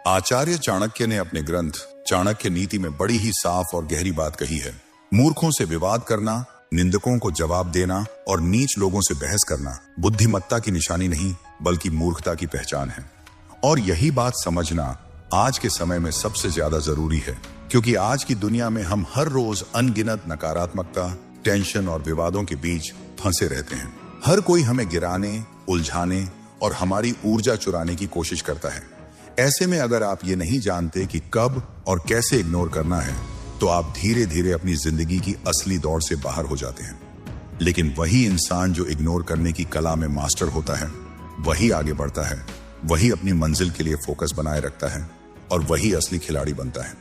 आचार्य चाणक्य ने अपने ग्रंथ चाणक्य नीति में बड़ी ही साफ और गहरी बात कही है। मूर्खों से विवाद करना, निंदकों को जवाब देना और नीच लोगों से बहस करना बुद्धिमत्ता की निशानी नहीं बल्कि मूर्खता की पहचान है। और यही बात समझना आज के समय में सबसे ज्यादा जरूरी है, क्योंकि आज की दुनिया में हम हर रोज अनगिनत नकारात्मकता, टेंशन और विवादों के बीच फंसे रहते हैं। हर कोई हमें गिराने, उलझाने और हमारी ऊर्जा चुराने की कोशिश करता है। ऐसे में अगर आप ये नहीं जानते कि कब और कैसे इग्नोर करना है, तो आप धीरे धीरे अपनी जिंदगी की असली दौड़ से बाहर हो जाते हैं। लेकिन वही इंसान जो इग्नोर करने की कला में मास्टर होता है, वही आगे बढ़ता है, वही अपनी मंजिल के लिए फोकस बनाए रखता है और वही असली खिलाड़ी बनता है।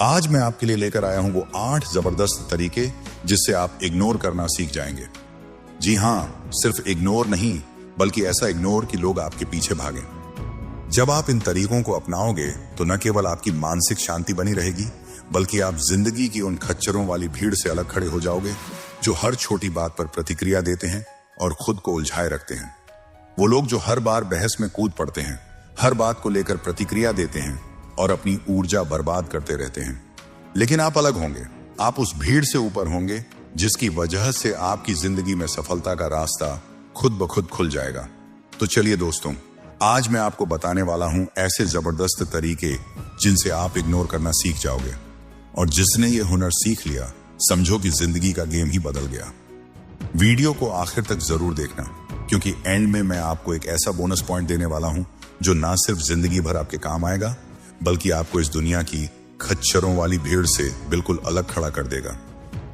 आज मैं आपके लिए लेकर आया हूं वो 8 जबरदस्त तरीके जिससे आप इग्नोर करना सीख जाएंगे। जी हाँ, सिर्फ इग्नोर नहीं बल्कि ऐसा इग्नोर कि लोग आपके पीछे भागें। जब आप इन तरीकों को अपनाओगे तो न केवल आपकी मानसिक शांति बनी रहेगी, बल्कि आप जिंदगी की उन खच्चरों वाली भीड़ से अलग खड़े हो जाओगे जो हर छोटी बात पर प्रतिक्रिया देते हैं और खुद को उलझाए रखते हैं। वो लोग जो हर बार बहस में कूद पड़ते हैं, हर बात को लेकर प्रतिक्रिया देते हैं और अपनी ऊर्जा बर्बाद करते रहते हैं। लेकिन आप अलग होंगे, आप उस भीड़ से ऊपर होंगे जिसकी वजह से आपकी जिंदगी में सफलता का रास्ता खुद ब खुद खुल जाएगा। तो चलिए दोस्तों, आज मैं आपको बताने वाला हूं ऐसे जबरदस्त तरीके जिनसे आप इग्नोर करना सीख जाओगे, और जिसने ये हुनर सीख लिया, समझो कि जिंदगी का गेम ही बदल गया। वीडियो को आखिर तक जरूर देखना, क्योंकि एंड में मैं आपको एक ऐसा बोनस पॉइंट देने वाला हूं जो ना सिर्फ जिंदगी भर आपके काम आएगा, बल्कि आपको इस दुनिया की खच्चरों वाली भीड़ से बिल्कुल अलग खड़ा कर देगा।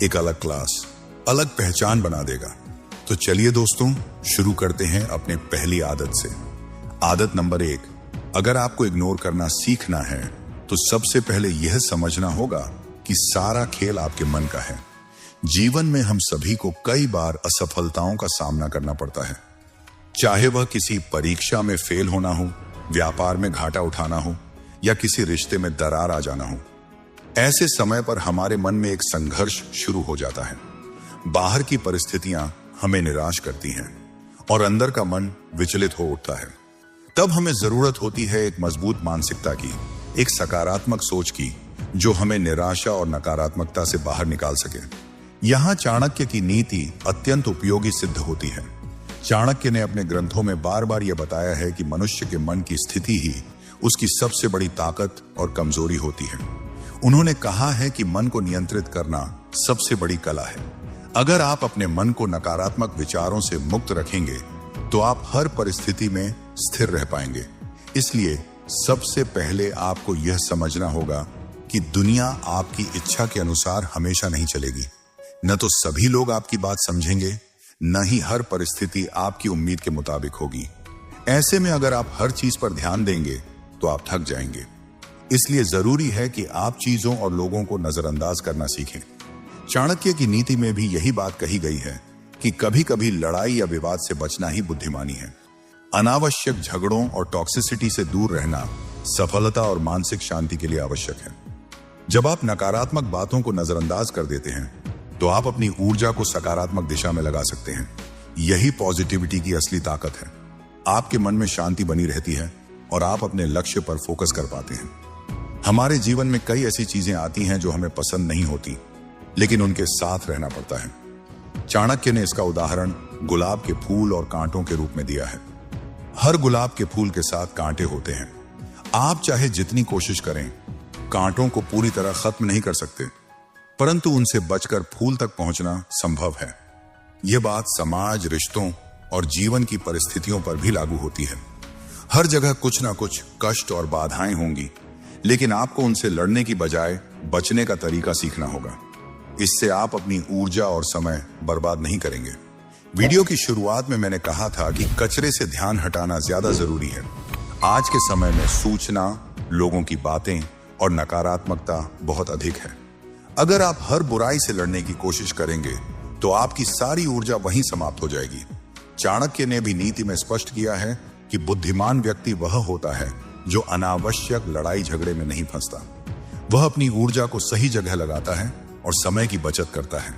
एक अलग क्लास, अलग पहचान बना देगा। तो चलिए दोस्तों, शुरू करते हैं अपने पहली आदत से। आदत नंबर 1, अगर आपको इग्नोर करना सीखना है तो सबसे पहले यह समझना होगा कि सारा खेल आपके मन का है। जीवन में हम सभी को कई बार असफलताओं का सामना करना पड़ता है, चाहे वह किसी परीक्षा में फेल होना हो, व्यापार में घाटा उठाना हो या किसी रिश्ते में दरार आ जाना हो। ऐसे समय पर हमारे मन में एक संघर्ष शुरू हो जाता है। बाहर की परिस्थितियां हमें निराश करती हैं और अंदर का मन विचलित हो उठता है। तब हमें जरूरत होती है एक मजबूत मानसिकता की, एक सकारात्मक सोच की, जो हमें निराशा और नकारात्मकता से बाहर निकाल सके। यहां चाणक्य की नीति अत्यंत उपयोगी सिद्ध होती है। चाणक्य ने अपने ग्रंथों में बार बार यह बताया है कि मनुष्य के मन की स्थिति ही उसकी सबसे बड़ी ताकत और कमजोरी होती है। उन्होंने कहा है कि मन को नियंत्रित करना सबसे बड़ी कला है। अगर आप अपने मन को नकारात्मक विचारों से मुक्त रखेंगे तो आप हर परिस्थिति में स्थिर रह पाएंगे। इसलिए सबसे पहले आपको यह समझना होगा कि दुनिया आपकी इच्छा के अनुसार हमेशा नहीं चलेगी। न तो सभी लोग आपकी बात समझेंगे, न ही हर परिस्थिति आपकी उम्मीद के मुताबिक होगी। ऐसे में अगर आप हर चीज पर ध्यान देंगे तो आप थक जाएंगे। इसलिए जरूरी है कि आप चीजों और लोगों को नजरअंदाज करना सीखें। चाणक्य की नीति में भी यही बात कही गई है कि कभी कभी लड़ाई या विवाद से बचना ही बुद्धिमानी है। अनावश्यक झगड़ों और टॉक्सिसिटी से दूर रहना सफलता और मानसिक शांति के लिए आवश्यक है। जब आप नकारात्मक बातों को नजरअंदाज कर देते हैं तो आप अपनी ऊर्जा को सकारात्मक दिशा में लगा सकते हैं। यही पॉजिटिविटी की असली ताकत है। आपके मन में शांति बनी रहती है और आप अपने लक्ष्य पर फोकस कर पाते हैं। हमारे जीवन में कई ऐसी चीजें आती हैं जो हमें पसंद नहीं होती, लेकिन उनके साथ रहना पड़ता है। चाणक्य ने इसका उदाहरण गुलाब के फूल और कांटों के रूप में दिया है। हर गुलाब के फूल के साथ कांटे होते हैं। आप चाहे जितनी कोशिश करें, कांटों को पूरी तरह खत्म नहीं कर सकते, परंतु उनसे बचकर फूल तक पहुंचना संभव है। यह बात समाज, रिश्तों और जीवन की परिस्थितियों पर भी लागू होती है। हर जगह कुछ ना कुछ कष्ट और बाधाएं होंगी, लेकिन आपको उनसे लड़ने की बजाय बचने का तरीका सीखना होगा। इससे आप अपनी ऊर्जा और समय बर्बाद नहीं करेंगे। वीडियो की शुरुआत में मैंने कहा था कि कचरे से ध्यान हटाना ज्यादा जरूरी है। आज के समय में सूचना, लोगों की बातें और नकारात्मकता बहुत अधिक है। अगर आप हर बुराई से लड़ने की कोशिश करेंगे तो आपकी सारी ऊर्जा वहीं समाप्त हो जाएगी। चाणक्य ने भी नीति में स्पष्ट किया है कि बुद्धिमान व्यक्ति वह होता है जो अनावश्यक लड़ाई झगड़े में नहीं फंसता। वह अपनी ऊर्जा को सही जगह लगाता है और समय की बचत करता है।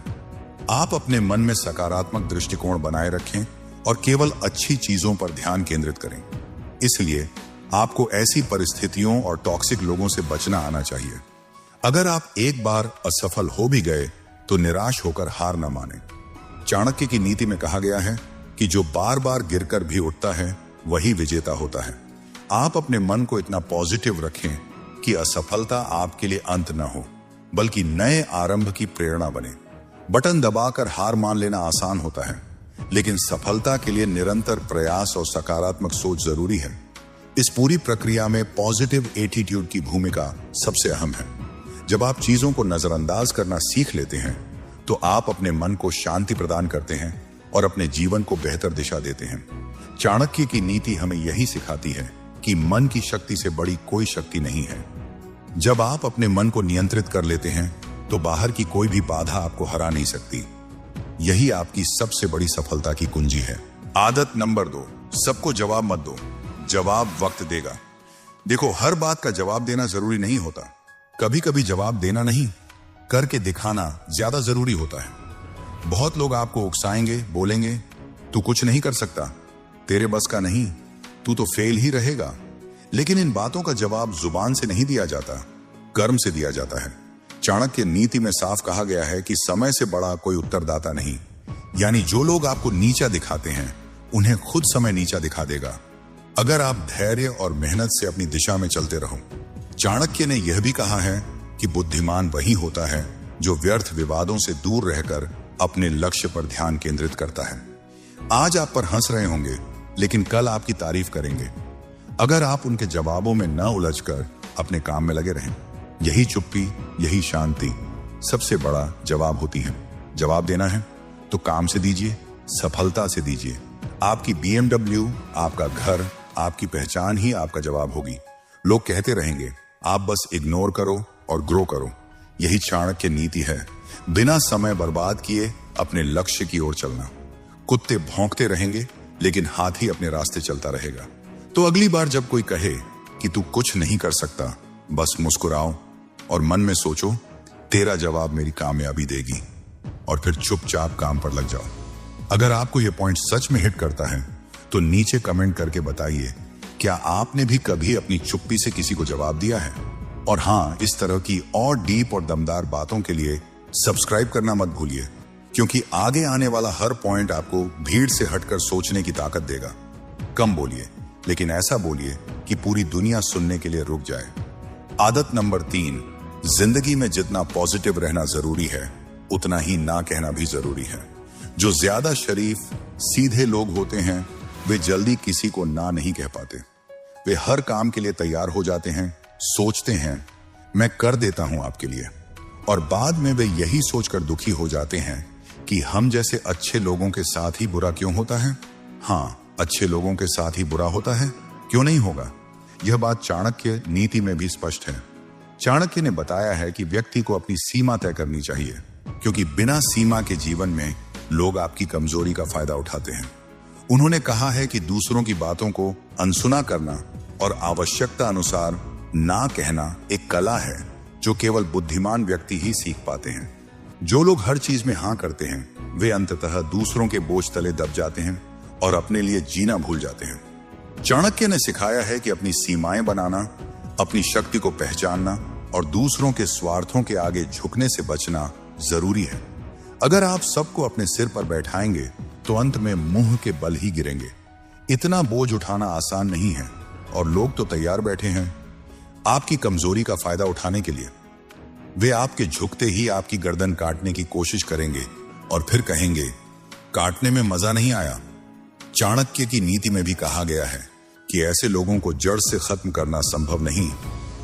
आप अपने मन में सकारात्मक दृष्टिकोण बनाए रखें और केवल अच्छी चीजों पर ध्यान केंद्रित करें। इसलिए आपको ऐसी परिस्थितियों और टॉक्सिक लोगों से बचना आना चाहिए। अगर आप एक बार असफल हो भी गए तो निराश होकर हार न माने। चाणक्य की नीति में कहा गया है कि जो बार बार गिरकर भी उठता है वही विजेता होता है। आप अपने मन को इतना पॉजिटिव रखें कि असफलता आपके लिए अंत न हो, बल्कि नए आरंभ की प्रेरणा बने। बटन दबाकर हार मान लेना आसान होता है, लेकिन सफलता के लिए निरंतर प्रयास और सकारात्मक सोच जरूरी है। इस पूरी प्रक्रिया में पॉजिटिव एटीट्यूड की भूमिका सबसे अहम है। जब आप चीजों को नजरअंदाज करना सीख लेते हैं तो आप अपने मन को शांति प्रदान करते हैं और अपने जीवन को बेहतर दिशा देते हैं। चाणक्य की नीति हमें यही सिखाती है कि मन की शक्ति से बड़ी कोई शक्ति नहीं है। जब आप अपने मन को नियंत्रित कर लेते हैं तो बाहर की कोई भी बाधा आपको हरा नहीं सकती। यही आपकी सबसे बड़ी सफलता की कुंजी है। आदत नंबर 2, सबको जवाब मत दो, जवाब वक्त देगा। देखो, हर बात का जवाब देना जरूरी नहीं होता। कभी कभी जवाब देना नहीं, करके दिखाना ज्यादा जरूरी होता है। बहुत लोग आपको उकसाएंगे, बोलेंगे तू कुछ नहीं कर सकता, तेरे बस का नहीं, तू तो फेल ही रहेगा। लेकिन इन बातों का जवाब जुबान से नहीं दिया जाता, कर्म से दिया जाता है। चाणक्य नीति में साफ कहा गया है कि समय से बड़ा कोई उत्तरदाता नहीं। यानी जो लोग आपको नीचा दिखाते हैं उन्हें खुद समय नीचा दिखा देगा, अगर आप धैर्य और मेहनत से अपनी दिशा में चलते रहो। चाणक्य ने यह भी कहा है कि बुद्धिमान वही होता है जो व्यर्थ विवादों से दूर रहकर अपने लक्ष्य पर ध्यान केंद्रित करता है। आज आप पर हंस रहे होंगे, लेकिन कल आपकी तारीफ करेंगे, अगर आप उनके जवाबों में न उलझकर अपने काम में लगे रहें। यही चुप्पी, यही शांति सबसे बड़ा जवाब होती है। जवाब देना है तो काम से दीजिए, सफलता से दीजिए। आपकी BMW, आपका घर, आपकी पहचान ही आपका जवाब होगी। लोग कहते रहेंगे, आप बस इग्नोर करो और ग्रो करो। यही चाणक्य नीति है, बिना समय बर्बाद किए अपने लक्ष्य की ओर चलना। कुत्ते भौंकते रहेंगे, लेकिन हाथी अपने रास्ते चलता रहेगा। तो अगली बार जब कोई कहे कि तू कुछ नहीं कर सकता, बस मुस्कुराओ और मन में सोचो, तेरा जवाब मेरी कामयाबी देगी, और फिर चुपचाप काम पर लग जाओ। अगर आपको यह पॉइंट सच में हिट करता है तो नीचे कमेंट करके बताइए, क्या आपने भी कभी अपनी चुप्पी से किसी को जवाब दिया है? और हाँ, इस तरह की और डीप और दमदार बातों के लिए सब्सक्राइब करना मत भूलिए, क्योंकि आगे आने वाला हर पॉइंट आपको भीड़ से हटकर सोचने की ताकत देगा। कम बोलिए, लेकिन ऐसा बोलिए कि पूरी दुनिया सुनने के लिए रुक जाए। आदत नंबर 3, जिंदगी में जितना पॉजिटिव रहना जरूरी है उतना ही ना कहना भी जरूरी है। जो ज्यादा शरीफ, सीधे लोग होते हैं वे जल्दी किसी को ना नहीं कह पाते। वे हर काम के लिए तैयार हो जाते हैं, सोचते हैं मैं कर देता हूं आपके लिए, और बाद में वे यही सोचकर दुखी हो जाते हैं कि हम जैसे अच्छे लोगों के साथ ही बुरा क्यों होता है। हाँ, अच्छे लोगों के साथ ही बुरा होता है, क्यों नहीं होगा। यह बात चाणक्य नीति में भी स्पष्ट है। चाणक्य ने बताया है कि व्यक्ति को अपनी सीमा तय करनी चाहिए, क्योंकि बिना सीमा के जीवन में लोग आपकी कमजोरी का फायदा उठाते हैं। उन्होंने कहा है कि दूसरों की बातों को अनसुना करना और आवश्यकता अनुसार ना कहना एक कला है जो केवल बुद्धिमान व्यक्ति ही सीख पाते हैं। जो लोग हर चीज में हाँ करते हैं वे अंततः दूसरों के बोझ तले दब जाते हैं और अपने लिए जीना भूल जाते हैं। चाणक्य ने सिखाया है कि अपनी सीमाएं बनाना, अपनी शक्ति को पहचानना और दूसरों के स्वार्थों के आगे झुकने से बचना जरूरी है। अगर आप सबको अपने सिर पर बैठाएंगे तो अंत में मुंह के बल ही गिरेंगे। इतना बोझ उठाना आसान नहीं है, और लोग तो तैयार बैठे हैं आपकी कमजोरी का फायदा उठाने के लिए। वे आपके झुकते ही आपकी गर्दन काटने की कोशिश करेंगे और फिर कहेंगे, काटने में मजा नहीं आया। चाणक्य की नीति में भी कहा गया है कि ऐसे लोगों को जड़ से खत्म करना संभव नहीं,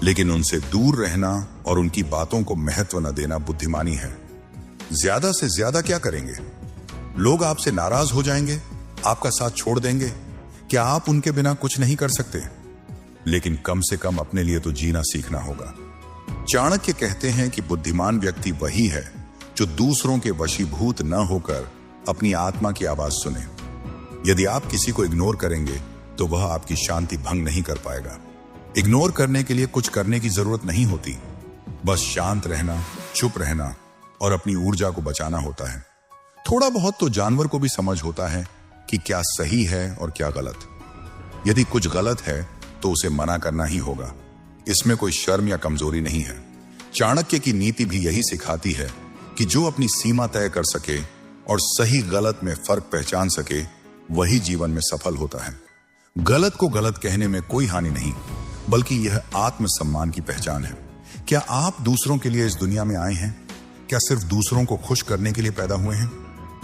लेकिन उनसे दूर रहना और उनकी बातों को महत्व न देना बुद्धिमानी है। ज्यादा से ज्यादा क्या करेंगे? लोग आपसे नाराज हो जाएंगे, आपका साथ छोड़ देंगे। क्या आप उनके बिना कुछ नहीं कर सकते? लेकिन कम से कम अपने लिए तो जीना सीखना होगा। चाणक्य कहते हैं कि बुद्धिमान व्यक्ति वही है जो दूसरों के वशीभूत न होकर अपनी आत्मा की आवाज सुने। यदि आप किसी को इग्नोर करेंगे तो वह आपकी शांति भंग नहीं कर पाएगा। इग्नोर करने के लिए कुछ करने की जरूरत नहीं होती, बस शांत रहना, चुप रहना और अपनी ऊर्जा को बचाना होता है। थोड़ा बहुत तो जानवर को भी समझ होता है कि क्या सही है और क्या गलत। यदि कुछ गलत है तो उसे मना करना ही होगा। इसमें कोई शर्म या कमजोरी नहीं है। चाणक्य की नीति भी यही सिखाती है कि जो अपनी सीमा तय कर सके और सही गलत में फर्क पहचान सके, वही जीवन में सफल होता है। गलत को गलत कहने में कोई हानि नहीं, बल्कि यह आत्मसम्मान की पहचान है। क्या आप दूसरों के लिए इस दुनिया में आए हैं? क्या सिर्फ दूसरों को खुश करने के लिए पैदा हुए हैं?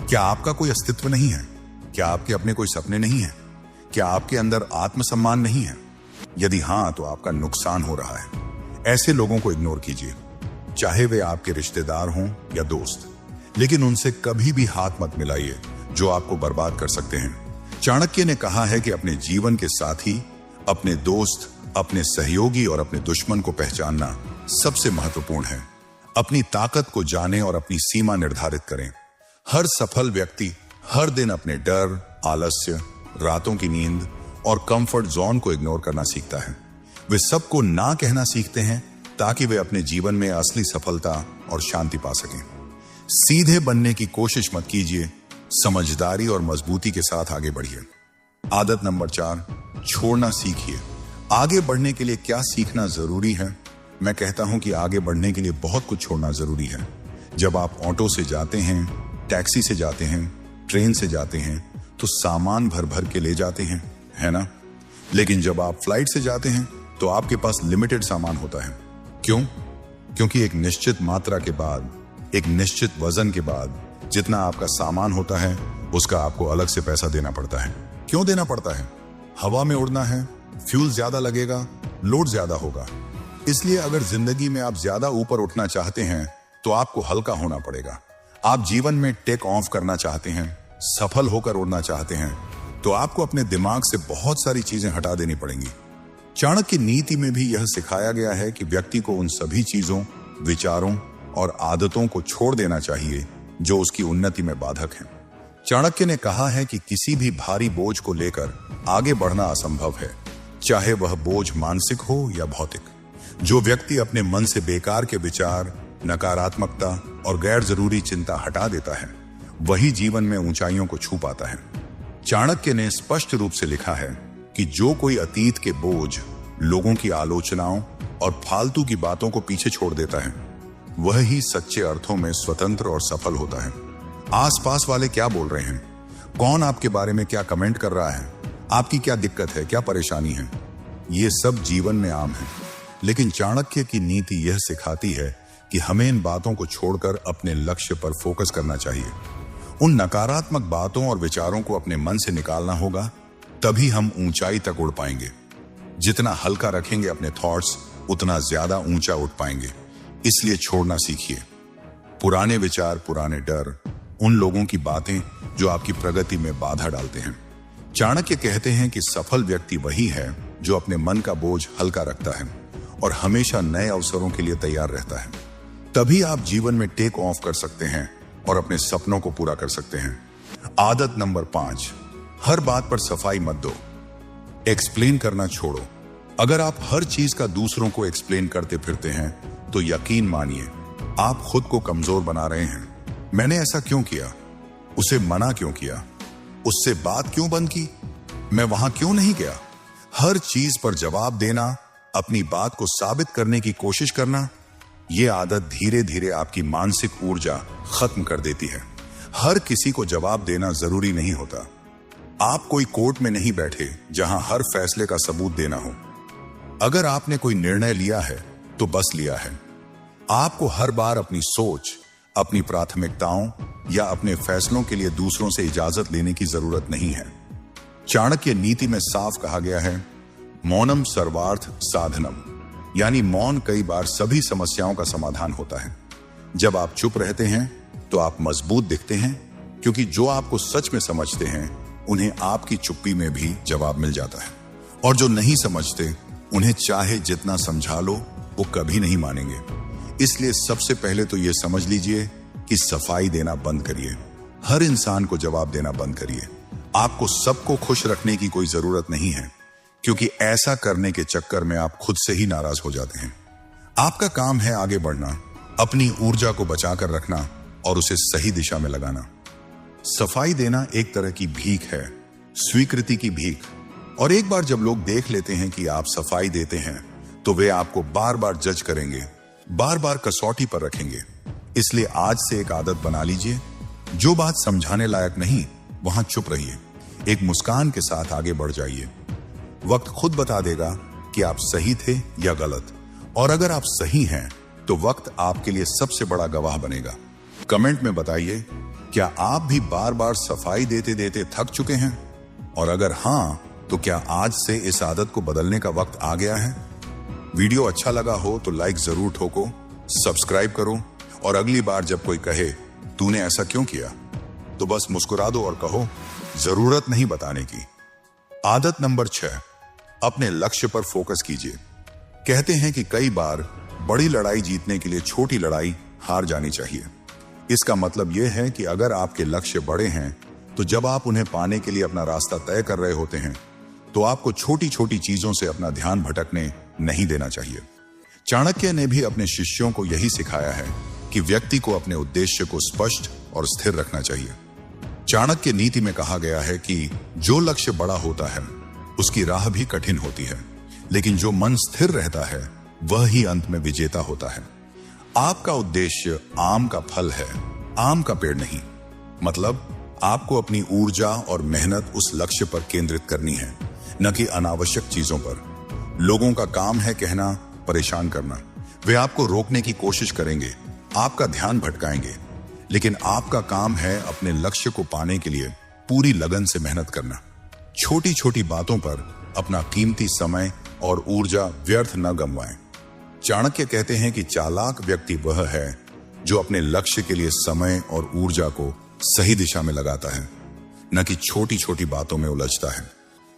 क्या आपका कोई अस्तित्व नहीं है? क्या आपके अपने कोई सपने नहीं हैं? क्या आपके अंदर आत्मसम्मान नहीं है? यदि हां, तो आपका नुकसान हो रहा है। ऐसे लोगों को इग्नोर कीजिए, चाहे वे आपके रिश्तेदार हों या दोस्त, लेकिन उनसे कभी भी हाथ मत मिलाइए जो आपको बर्बाद कर सकते हैं। चाणक्य ने कहा है कि अपने जीवन के साथी, अपने दोस्त, अपने सहयोगी और अपने दुश्मन को पहचानना सबसे महत्वपूर्ण है। अपनी ताकत को जानें और अपनी सीमा निर्धारित करें। हर सफल व्यक्ति हर दिन अपने डर, आलस्य, रातों की नींद और कंफर्ट जोन को इग्नोर करना सीखता है। वे सबको ना कहना सीखते हैं ताकि वे अपने जीवन में असली सफलता और शांति पा सकें। सीधे बनने की कोशिश मत कीजिए, समझदारी और मजबूती के साथ आगे बढ़िए। आदत नंबर 4, छोड़ना सीखिए। आगे बढ़ने के लिए क्या सीखना जरूरी है? मैं कहता हूं कि आगे बढ़ने के लिए बहुत कुछ छोड़ना जरूरी है। जब आप ऑटो से जाते हैं, टैक्सी से जाते हैं, ट्रेन से जाते हैं, तो सामान भर भर के ले जाते हैं, है ना? लेकिन जब आप फ्लाइट से जाते हैं तो आपके पास लिमिटेड सामान होता है। क्यों? क्योंकि एक निश्चित मात्रा के बाद, एक निश्चित वजन के बाद जितना आपका सामान होता है, उसका आपको अलग से पैसा देना पड़ता है। क्यों देना पड़ता है? हवा में उड़ना है, फ्यूल ज्यादा लगेगा, लोड ज्यादा होगा। इसलिए अगर जिंदगी में आप ज्यादा ऊपर उठना चाहते हैं तो आपको हल्का होना पड़ेगा। आप जीवन में टेक ऑफ करना चाहते हैं, सफल होकर उड़ना चाहते हैं, तो आपको अपने दिमाग से बहुत सारी चीजें हटा देनी पड़ेंगी। चाणक्य नीति में भी यह सिखाया गया है कि व्यक्ति को उन सभी चीजों, विचारों और आदतों को छोड़ देना चाहिए जो उसकी उन्नति में बाधक हैं। चाणक्य ने कहा है कि किसी भी भारी बोझ को लेकर आगे बढ़ना असंभव है, चाहे वह बोझ मानसिक हो या भौतिक। जो व्यक्ति अपने मन से बेकार के विचार, नकारात्मकता और गैर जरूरी चिंता हटा देता है, वही जीवन में ऊंचाइयों को छू पाता है। चाणक्य ने स्पष्ट रूप से लिखा है कि जो कोई अतीत के बोझ, लोगों की आलोचनाओं और फालतू की बातों को पीछे छोड़ देता है, वह ही सच्चे अर्थों में स्वतंत्र और सफल होता है। आसपास वाले क्या बोल रहे हैं, कौन आपके बारे में क्या कमेंट कर रहा है, आपकी क्या दिक्कत है, क्या परेशानी है, ये सब जीवन में आम है। लेकिन चाणक्य की नीति यह सिखाती है कि हमें इन बातों को छोड़कर अपने लक्ष्य पर फोकस करना चाहिए। उन नकारात्मक बातों और विचारों को अपने मन से निकालना होगा, तभी हम ऊंचाई तक उड़ पाएंगे। जितना हल्का रखेंगे अपने थॉट्स, उतना ज्यादा ऊंचा उठ पाएंगे। इसलिए छोड़ना सीखिए। पुराने विचार, पुराने डर, उन लोगों की बातें जो आपकी प्रगति में बाधा डालते हैं। चाणक्य कहते हैं कि सफल व्यक्ति वही है जो अपने मन का बोझ हल्का रखता है और हमेशा नए अवसरों के लिए तैयार रहता है। तभी आप जीवन में टेक ऑफ कर सकते हैं और अपने सपनों को पूरा कर सकते हैं। आदत नंबर 5, हर बात पर सफाई मत दो। एक्सप्लेन करना छोड़ो। अगर आप हर चीज का दूसरों को एक्सप्लेन करते फिरते हैं तो यकीन मानिए आप खुद को कमजोर बना रहे हैं। मैंने ऐसा क्यों किया, उसे मना क्यों किया, उससे बात क्यों बंद की, मैं वहां क्यों नहीं गया, हर चीज पर जवाब देना, अपनी बात को साबित करने की कोशिश करना, यह आदत धीरे धीरे आपकी मानसिक ऊर्जा खत्म कर देती है। हर किसी को जवाब देना जरूरी नहीं होता। आप कोई कोर्ट में नहीं बैठे जहां हर फैसले का सबूत देना हो। अगर आपने कोई निर्णय लिया है तो बस लिया है। आपको हर बार अपनी सोच, अपनी प्राथमिकताओं या अपने फैसलों के लिए दूसरों से इजाजत लेने की जरूरत नहीं है। चाणक्य नीति में साफ कहा गया है, मौनम सर्वार्थ साधनम, यानी मौन कई बार सभी समस्याओं का समाधान होता है। जब आप चुप रहते हैं तो आप मजबूत दिखते हैं, क्योंकि जो आपको सच में समझते हैं उन्हें आपकी चुप्पी में भी जवाब मिल जाता है, और जो नहीं समझते उन्हें चाहे जितना समझा लो वो कभी नहीं मानेंगे। इसलिए सबसे पहले तो ये समझ लीजिए कि सफाई देना बंद करिए। हर इंसान को जवाब देना बंद करिए। आपको सबको खुश रखने की कोई जरूरत नहीं है, क्योंकि ऐसा करने के चक्कर में आप खुद से ही नाराज हो जाते हैं। आपका काम है आगे बढ़ना, अपनी ऊर्जा को बचाकर रखना और उसे सही दिशा में लगाना। सफाई देना एक तरह की भीख है, स्वीकृति की भीख। और एक बार जब लोग देख लेते हैं कि आप सफाई देते हैं तो वे आपको बार बार जज करेंगे, बार बार कसौटी पर रखेंगे। इसलिए आज से एक आदत बना लीजिए, जो बात समझाने लायक नहीं वहां चुप रहिए, एक मुस्कान के साथ आगे बढ़ जाइए। वक्त खुद बता देगा कि आप सही थे या गलत, और अगर आप सही हैं तो वक्त आपके लिए सबसे बड़ा गवाह बनेगा। कमेंट में बताइए, क्या आप भी बार बार सफाई देते देते थक चुके हैं? और अगर हां, तो क्या आज से इस आदत को बदलने का वक्त आ गया है? वीडियो अच्छा लगा हो तो लाइक जरूर ठोको, सब्सक्राइब करो, और अगली बार जब कोई कहे तूने ऐसा क्यों किया, तो बस मुस्कुरा दो और कहो जरूरत नहीं बताने की। आदत नंबर 6, अपने लक्ष्य पर फोकस कीजिए। कहते हैं कि कई बार बड़ी लड़ाई जीतने के लिए छोटी लड़ाई हार जानी चाहिए। इसका मतलब यह है कि अगर आपके लक्ष्य बड़े हैं तो जब आप उन्हें पाने के लिए अपना रास्ता तय कर रहे होते हैं तो आपको छोटी छोटी चीजों से अपना ध्यान भटकने नहीं देना चाहिए। चाणक्य ने भी अपने शिष्यों को यही सिखाया है कि व्यक्ति को अपने उद्देश्य को स्पष्ट और स्थिर रखना चाहिए। चाणक्य नीति में कहा गया है कि जो लक्ष्य बड़ा होता है उसकी राह भी कठिन होती है, लेकिन जो मन स्थिर रहता है वह ही अंत में विजेता होता है। आपका उद्देश्य आम का फल है, आम का पेड़ नहीं। मतलब आपको अपनी ऊर्जा और मेहनत उस लक्ष्य पर केंद्रित करनी है, न कि अनावश्यक चीजों पर। लोगों का काम है कहना, परेशान करना। वे आपको रोकने की कोशिश करेंगे, आपका ध्यान भटकाएंगे, लेकिन आपका काम है अपने लक्ष्य को पाने के लिए पूरी लगन से मेहनत करना। छोटी छोटी बातों पर अपना कीमती समय और ऊर्जा व्यर्थ न गंवाएं। चाणक्य कहते हैं कि चालाक व्यक्ति वह है जो अपने लक्ष्य के लिए समय और ऊर्जा को सही दिशा में लगाता है, न कि छोटी छोटी बातों में उलझता है।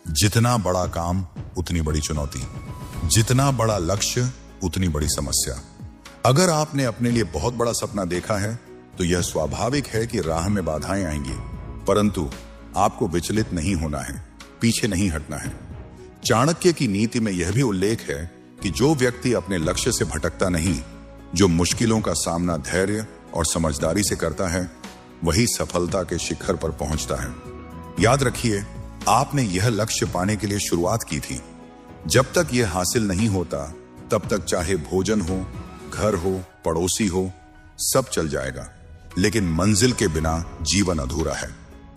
जितना बड़ा काम उतनी बड़ी चुनौती, जितना बड़ा लक्ष्य उतनी बड़ी समस्या। अगर आपने अपने लिए बहुत बड़ा सपना देखा है तो यह स्वाभाविक है कि राह में बाधाएं आएंगी, परंतु आपको विचलित नहीं होना है, पीछे नहीं हटना है। चाणक्य की नीति में यह भी उल्लेख है कि जो व्यक्ति अपने लक्ष्य से भटकता नहीं, जो मुश्किलों का सामना धैर्य और समझदारी से करता है, वही सफलता के शिखर पर पहुंचता है। याद रखिए, आपने यह लक्ष्य पाने के लिए शुरुआत की थी। जब तक यह हासिल नहीं होता तब तक चाहे भोजन हो, घर हो, पड़ोसी हो, सब चल जाएगा, लेकिन मंजिल के बिना जीवन अधूरा है।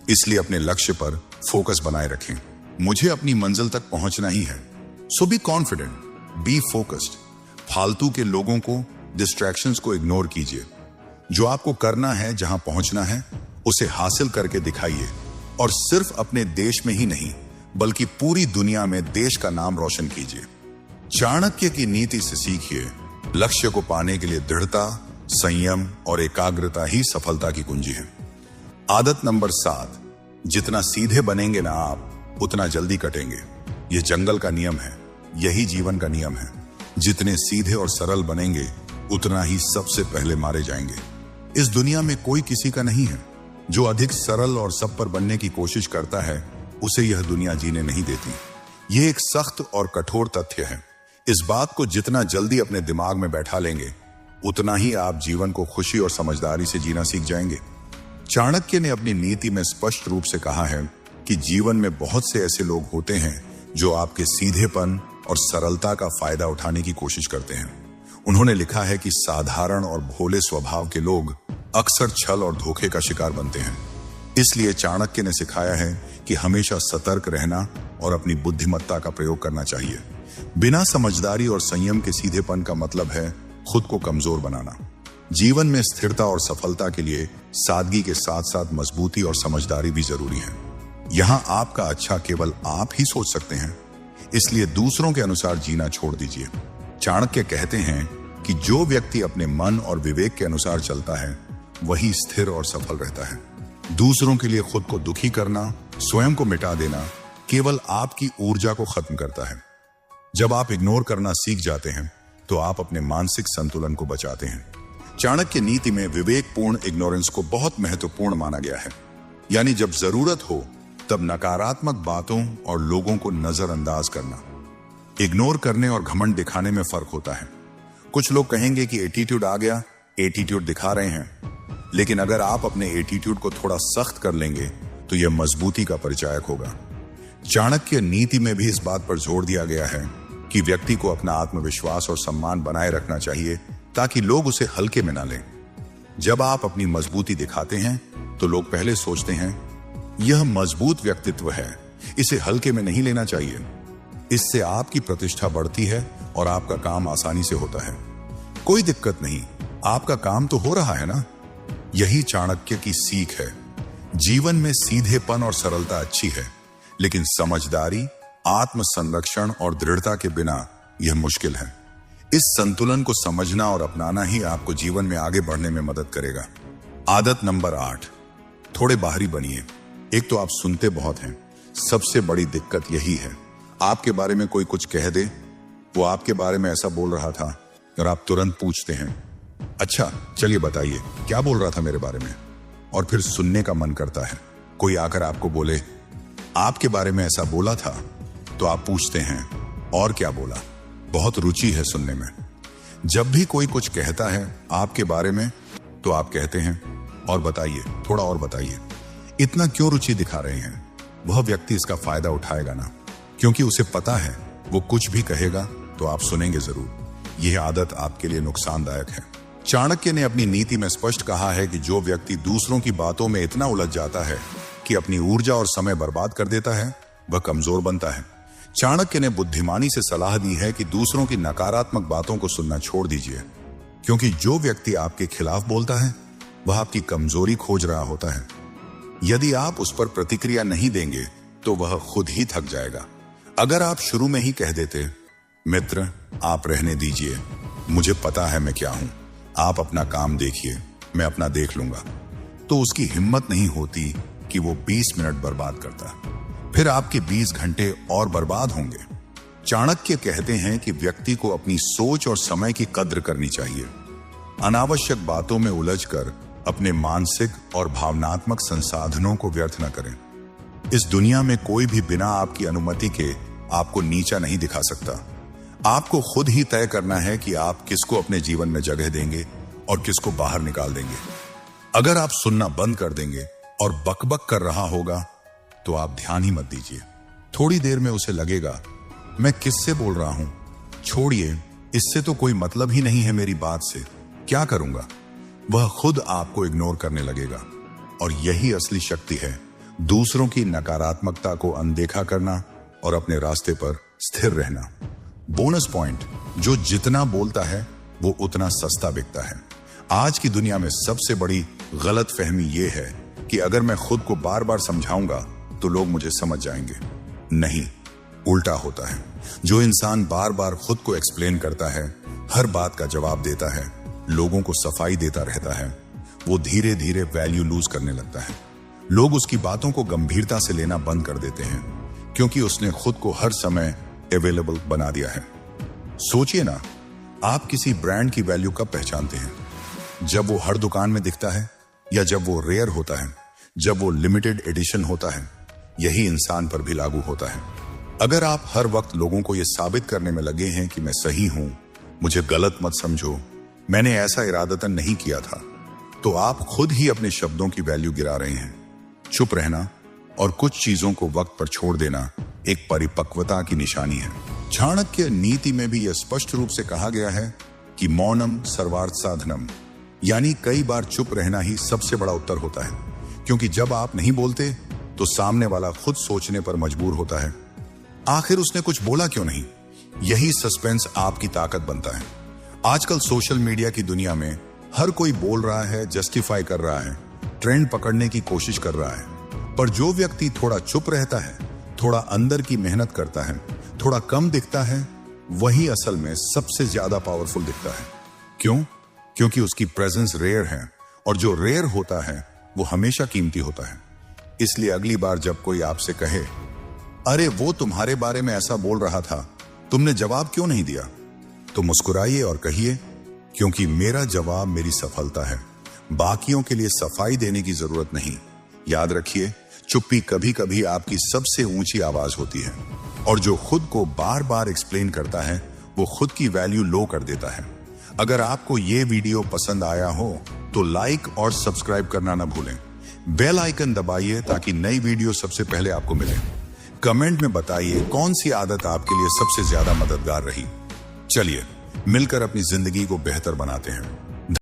इसलिए अपने लक्ष्य पर फोकस बनाए रखें। मुझे अपनी मंजिल तक पहुंचना ही है, सो बी कॉन्फिडेंट, बी फोकस्ड। फालतू के लोगों को, डिस्ट्रैक्शंस को इग्नोर कीजिए। जो आपको करना है, जहां पहुंचना है, उसे हासिल करके दिखाइए, और सिर्फ अपने देश में ही नहीं बल्कि पूरी दुनिया में देश का नाम रोशन कीजिए। चाणक्य की नीति से सीखिए, लक्ष्य को पाने के लिए दृढ़ता, संयम और एकाग्रता ही सफलता की कुंजी है। आदत नंबर 7, जितना सीधे बनेंगे ना आप उतना जल्दी कटेंगे। यह जंगल का नियम है, यही जीवन का नियम है। जितने सीधे और सरल बनेंगे उतना ही सबसे पहले मारे जाएंगे। इस दुनिया में कोई किसी का नहीं है। जो अधिक सरल और सब पर बनने की कोशिश करता है उसे यह दुनिया जीने नहीं देती। यह एक सख्त और कठोर तथ्य है। इस बात को जितना जल्दी अपने दिमाग में बैठा लेंगे उतना ही आप जीवन को खुशी और समझदारी से जीना सीख जाएंगे। चाणक्य ने अपनी नीति में स्पष्ट रूप से कहा है कि जीवन में बहुत से ऐसे लोग होते हैं जो आपके सीधेपन और सरलता का फायदा उठाने की कोशिश करते हैं। उन्होंने लिखा है कि साधारण और भोले स्वभाव के लोग अक्सर छल और धोखे का शिकार बनते हैं। इसलिए चाणक्य ने सिखाया है कि हमेशा सतर्क रहना और अपनी बुद्धिमत्ता का प्रयोग करना चाहिए। बिना समझदारी और संयम के सीधेपन का मतलब है खुद को कमजोर बनाना। जीवन में स्थिरता और सफलता के लिए सादगी के साथ साथ मजबूती और समझदारी भी जरूरी है। यहाँ आपका अच्छा केवल आप ही सोच सकते हैं, इसलिए दूसरों के अनुसार जीना छोड़ दीजिए। चाणक्य कहते हैं कि जो व्यक्ति अपने मन और विवेक के अनुसार चलता है वही स्थिर और सफल रहता है। दूसरों के लिए खुद को दुखी करना, स्वयं को मिटा देना केवल आपकी ऊर्जा को खत्म करता है। जब आप इग्नोर करना सीख जाते हैं तो आप अपने मानसिक संतुलन को बचाते हैं। चाणक्य नीति में विवेकपूर्ण इग्नोरेंस को बहुत महत्वपूर्ण माना गया है। यानी जब जरूरत हो तब नकारात्मक बातों और लोगों को नजरअंदाज करना। इग्नोर करने और घमंड दिखाने में फर्क होता है। कुछ लोग कहेंगे कि एटीट्यूड आ गया, एटीट्यूड दिखा रहे हैं, लेकिन अगर आप अपने एटीट्यूड को थोड़ा सख्त कर लेंगे तो यह मजबूती का परिचायक होगा। चाणक्य नीति में भी इस बात पर जोर दिया गया है कि व्यक्ति को अपना आत्मविश्वास और सम्मान बनाए रखना चाहिए ताकि लोग उसे हल्के में ना लें। जब आप अपनी मजबूती दिखाते हैं तो लोग पहले सोचते हैं यह मजबूत व्यक्तित्व है, इसे हल्के में नहीं लेना चाहिए। इससे आपकी प्रतिष्ठा बढ़ती है और आपका काम आसानी से होता है। कोई दिक्कत नहीं, आपका काम तो हो रहा है ना। यही चाणक्य की सीख है। जीवन में सीधेपन और सरलता अच्छी है, लेकिन समझदारी, आत्म संरक्षण और दृढ़ता के बिना यह मुश्किल है। इस संतुलन को समझना और अपनाना ही आपको जीवन में आगे बढ़ने में मदद करेगा। आदत नंबर 8, थोड़े बाहरी बनिए। एक तो आप सुनते बहुत हैं, सबसे बड़ी दिक्कत यही है। आपके बारे में कोई कुछ कह दे, वो आपके बारे में ऐसा बोल रहा था, और आप तुरंत पूछते हैं अच्छा चलिए बताइए क्या बोल रहा था मेरे बारे में। और फिर सुनने का मन करता है। कोई आकर आपको बोले आपके बारे में ऐसा बोला था, तो आप पूछते हैं और क्या बोला। बहुत रुचि है सुनने में। जब भी कोई कुछ कहता है आपके बारे में तो आप कहते हैं और बताइए, थोड़ा और बताइए। इतना क्यों रुचि दिखा रहे हैं? वह व्यक्ति इसका फायदा उठाएगा ना, क्योंकि उसे पता है वो कुछ भी कहेगा तो आप सुनेंगे जरूर। यह आदत आपके लिए नुकसानदायक है। चाणक्य ने अपनी नीति में स्पष्ट कहा है कि जो व्यक्ति दूसरों की बातों में इतना उलझ जाता है कि अपनी ऊर्जा और समय बर्बाद कर देता है, वह कमजोर बनता है। चाणक्य ने बुद्धिमानी से सलाह दी है कि दूसरों की नकारात्मक बातों को सुनना छोड़ दीजिए, क्योंकि जो व्यक्ति आपके खिलाफ बोलता है वह आपकी कमजोरी खोज रहा होता है। यदि आप उस पर प्रतिक्रिया नहीं देंगे तो वह खुद ही थक जाएगा। अगर आप शुरू में ही कह देते मित्र आप रहने दीजिए, मुझे पता है मैं क्या हूं, आप अपना काम देखिए, मैं अपना देख लूंगा, तो उसकी हिम्मत नहीं होती कि वो 20 मिनट बर्बाद करता। फिर आपके 20 घंटे और बर्बाद होंगे। चाणक्य कहते हैं कि व्यक्ति को अपनी सोच और समय की कद्र करनी चाहिए। अनावश्यक बातों में उलझकर अपने मानसिक और भावनात्मक संसाधनों को व्यर्थ न करें। इस दुनिया में कोई भी बिना आपकी अनुमति के आपको नीचा नहीं दिखा सकता। आपको खुद ही तय करना है कि आप किसको अपने जीवन में जगह देंगे और किसको बाहर निकाल देंगे। अगर आप सुनना बंद कर देंगे और बकबक कर रहा होगा तो आप ध्यान ही मत दीजिए। थोड़ी देर में उसे लगेगा मैं किससे बोल रहा हूं, छोड़िए, इससे तो कोई मतलब ही नहीं है मेरी बात से, क्या करूंगा। वह खुद आपको इग्नोर करने लगेगा। और यही असली शक्ति है, दूसरों की नकारात्मकता को अनदेखा करना और अपने रास्ते पर स्थिर रहना। बोनस पॉइंट, जो जितना बोलता है वो उतना सस्ता बिकता है। आज की दुनिया में सबसे बड़ी गलतफहमी यह है कि अगर मैं खुद को बार बार समझाऊंगा तो लोग मुझे समझ जाएंगे। नहीं, उल्टा होता है। जो इंसान बार बार खुद को एक्सप्लेन करता है, हर बात का जवाब देता है, लोगों को सफाई देता रहता है, वो धीरे धीरे वैल्यू लूज करने लगता है। लोग उसकी बातों को गंभीरता से लेना बंद कर देते हैं, क्योंकि उसने खुद को हर समय अवेलेबल बना दिया है। सोचिए ना, आप किसी ब्रांड की वैल्यू कब पहचानते हैं? जब वो हर दुकान में दिखता है, या जब वो रेयर होता है, जब वो लिमिटेड एडिशन होता है। यही इंसान पर भी लागू होता है। अगर आप हर वक्त लोगों को यह साबित करने में लगे हैं कि मैं सही हूं, मुझे गलत मत समझो, मैंने ऐसा इरादतन नहीं किया था, तो आप खुद ही अपने शब्दों की वैल्यू गिरा रहे हैं। चुप रहना और कुछ चीजों को वक्त पर छोड़ देना एक परिपक्वता की निशानी है। चाणक्य नीति में भी यह स्पष्ट रूप से कहा गया है कि मौनम सर्वार्थ साधनम, यानी कई बार चुप रहना ही सबसे बड़ा उत्तर होता है। क्योंकि जब आप नहीं बोलते तो सामने वाला खुद सोचने पर मजबूर होता है, आखिर उसने कुछ बोला क्यों नहीं। यही सस्पेंस आपकी ताकत बनता है। आजकल सोशल मीडिया की दुनिया में हर कोई बोल रहा है, जस्टिफाई कर रहा है, ट्रेंड पकड़ने की कोशिश कर रहा है। पर जो व्यक्ति थोड़ा चुप रहता है, थोड़ा अंदर की मेहनत करता है, थोड़ा कम दिखता है, वही असल में सबसे ज्यादा पावरफुल दिखता है। क्यों? क्योंकि उसकी प्रेजेंस रेयर है, और जो रेयर होता है वो हमेशा कीमती होता है। इसलिए अगली बार जब कोई आपसे कहे अरे वो तुम्हारे बारे में ऐसा बोल रहा था, तुमने जवाब क्यों नहीं दिया, तो मुस्कुराइए और कहिए क्योंकि मेरा जवाब मेरी सफलता है, बाकियों के लिए सफाई देने की जरूरत नहीं। याद रखिए, चुप्पी कभी कभी आपकी सबसे ऊंची आवाज होती है, और जो खुद को बार बार एक्सप्लेन करता है वो खुद की वैल्यू लो कर देता है। अगर आपको ये वीडियो पसंद आया हो तो लाइक और सब्सक्राइब करना ना भूलें। बेल आइकन दबाइए ताकि नई वीडियो सबसे पहले आपको मिले। कमेंट में बताइए कौन सी आदत आपके लिए सबसे ज्यादा मददगार रही। चलिए मिलकर अपनी जिंदगी को बेहतर बनाते हैं।